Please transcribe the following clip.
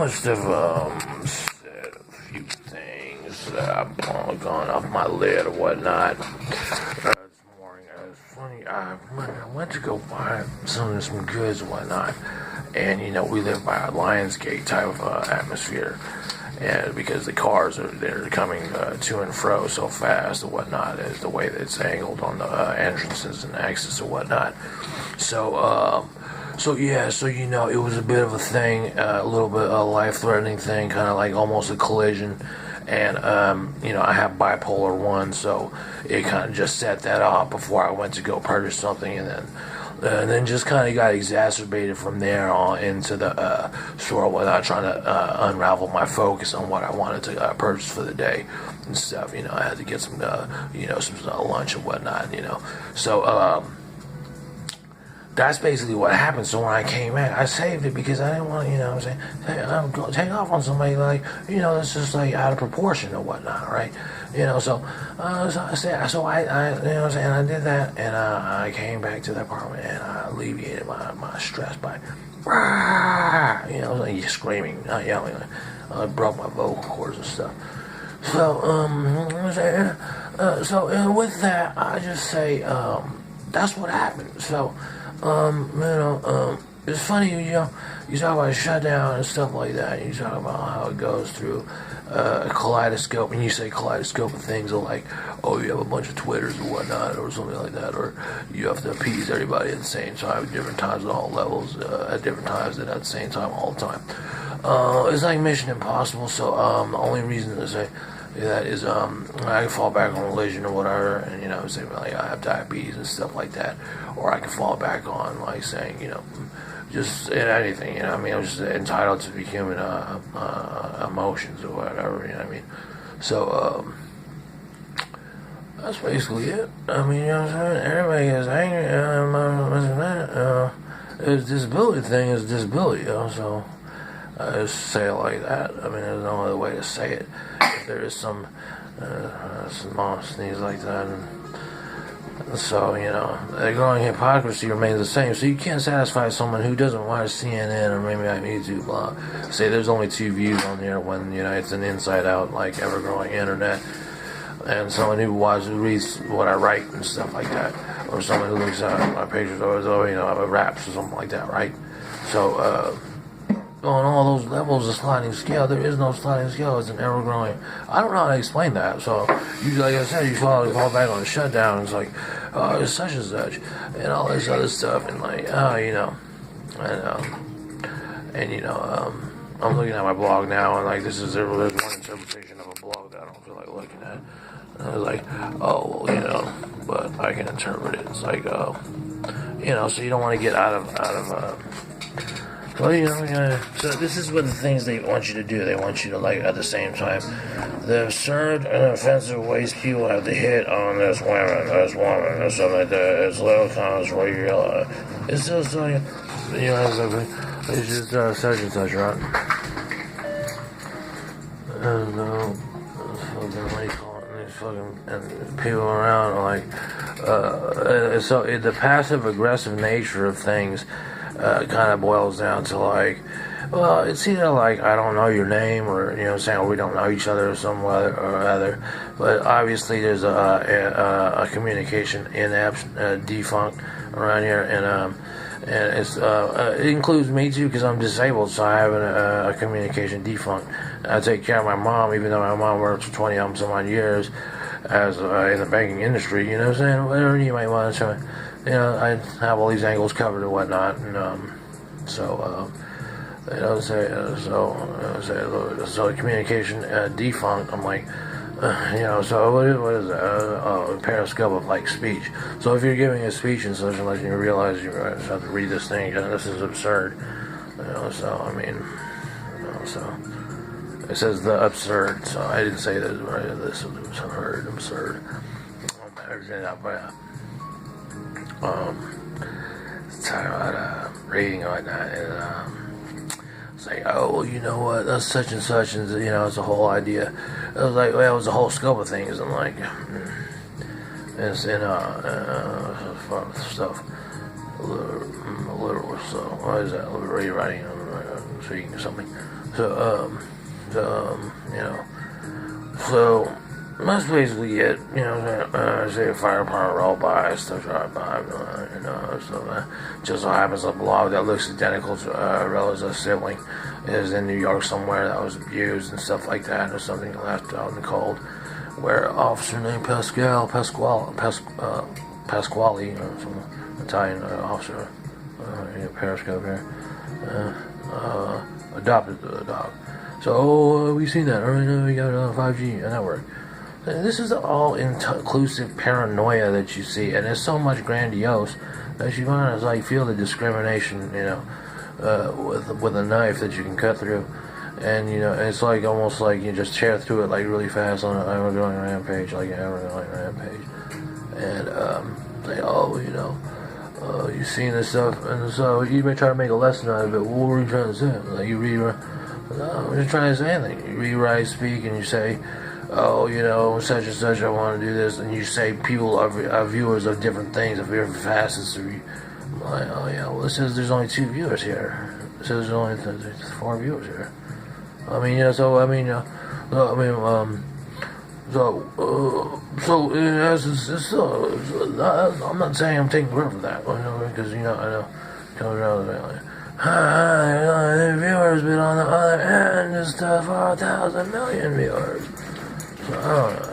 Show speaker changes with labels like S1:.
S1: must have said a few things that I've gone off my lid or whatnot. This morning, it's funny. I went to go buy some goods and whatnot, and we live by a Lionsgate type of atmosphere. And because the cars they're coming to and fro so fast and whatnot, is the way that it's angled on the entrances and exits and whatnot. So it was a bit of a thing, a little bit a life-threatening thing, kind of like almost a collision. And I have bipolar 1, so it kind of just set that off before I went to go purchase something, and then just kind of got exacerbated from there on into the store without trying to unravel my focus on what I wanted to purchase for the day and stuff. I had to get some lunch and whatnot. So that's basically what happened. So when I came back, I saved it because I didn't want to, take off on somebody that's just like out of proportion or whatnot, right? So I did that, and I came back to the apartment, and I alleviated my stress by, screaming, not yelling. I broke my vocal cords and stuff. So, with that, I just say, that's what happened. So, it's funny, you talk about shutdown and stuff like that. You talk about how it goes through a kaleidoscope, and you say kaleidoscope of things are like, oh, you have a bunch of Twitters or whatnot, or something like that, or you have to appease everybody at the same time, at different times at all levels, at different times and at the same time all the time. It's like Mission Impossible. So the only reason to say that is I can fall back on religion or whatever, and say like I have diabetes and stuff like that, or I can fall back on like saying just in anything. I'm just entitled to be human emotions or whatever. So that's basically it. Everybody gets angry. It's disability thing is disability. So I just say it like that. There's no other way to say it. If there is some mom sneeze like that, and so the growing hypocrisy remains the same. So you can't satisfy someone who doesn't watch CNN or maybe on YouTube. Say there's only 2 views on there when it's an inside out like ever growing internet, and someone who reads what I write and stuff like that, or someone who looks at my pictures or raps or something like that, right? So. On all those levels of sliding scale, there is no sliding scale. It's an ever-growing. I don't know how to explain that. So, like I said, you fall back on the shutdown. It's like, oh, it's such and such, and all this other stuff, and like, I'm looking at my blog now, and like, there's one interpretation of a blog that I don't feel like looking at. And I was like, oh, well, but I can interpret it. It's like, so you don't want to get out of. Well, so this is what the things they want you to do. They want you to, like, at the same time, the absurd and offensive ways people have to hit on this woman, or something like that. It's little comments where you realize, it's just, it's just such and such, right? And, and people around are like, so the passive aggressive nature of things kind of boils down to like, well, it's either like I don't know your name, or or we don't know each other, or some or other. But obviously, there's a communication inept, defunct around here, and it's it includes me too because I'm disabled, so I have a communication defunct. I take care of my mom, even though my mom worked for 20 some odd years as in the banking industry. Whatever you might want to. I have all these angles covered and whatnot, and so the communication defunct. I'm like, so what is that? A periscope of like speech. So if you're giving a speech and such, and you realize you have to read this thing, this is absurd. So it says the absurd. So I didn't say that. Right? This was absurd. Talking about reading or whatnot, and saying, oh, well, you know what, that's such and such, and it's a whole idea. It was like, well, it was a whole scope of things, and like, it's in fun stuff, literal. So what is that? Rewriting, speaking or something. So, you know, so that's basically it. You know, say a fire department roll by, stuff right by, you know, so just so happens a blog that looks identical to Rella's sibling is in New York somewhere that was abused and stuff like that, or something left out in the cold, where an officer named Pasquale, or some Italian officer, Periscope here, adopted the dog. So, we've seen that. Right now we got 5G network. This is the all-inclusive paranoia that you see, and it's so much grandiose that you kind of like feel the discrimination, you know, with a knife that you can cut through, and you know it's like almost like you just tear through it like really fast on an ever-going rampage, like an ever-going rampage, and say, oh, you know. You've seen this stuff, and so you may try to make a lesson out of it. What were you trying to say? Like you read, no, I'm just trying to say anything. You read, write, speak, and you say, oh, you know, such and such, I want to do this, and you say people are viewers of different things, of different facets. I'm like, oh yeah, well, it says there's only 2 viewers here. It says there's only 4 viewers here. I mean, you know, so I mean, so it has I'm not saying I'm taking credit for that, you know, because, you know, I know it comes around the like, the viewers, but on the other end, it's 4,000 million viewers. So I don't know.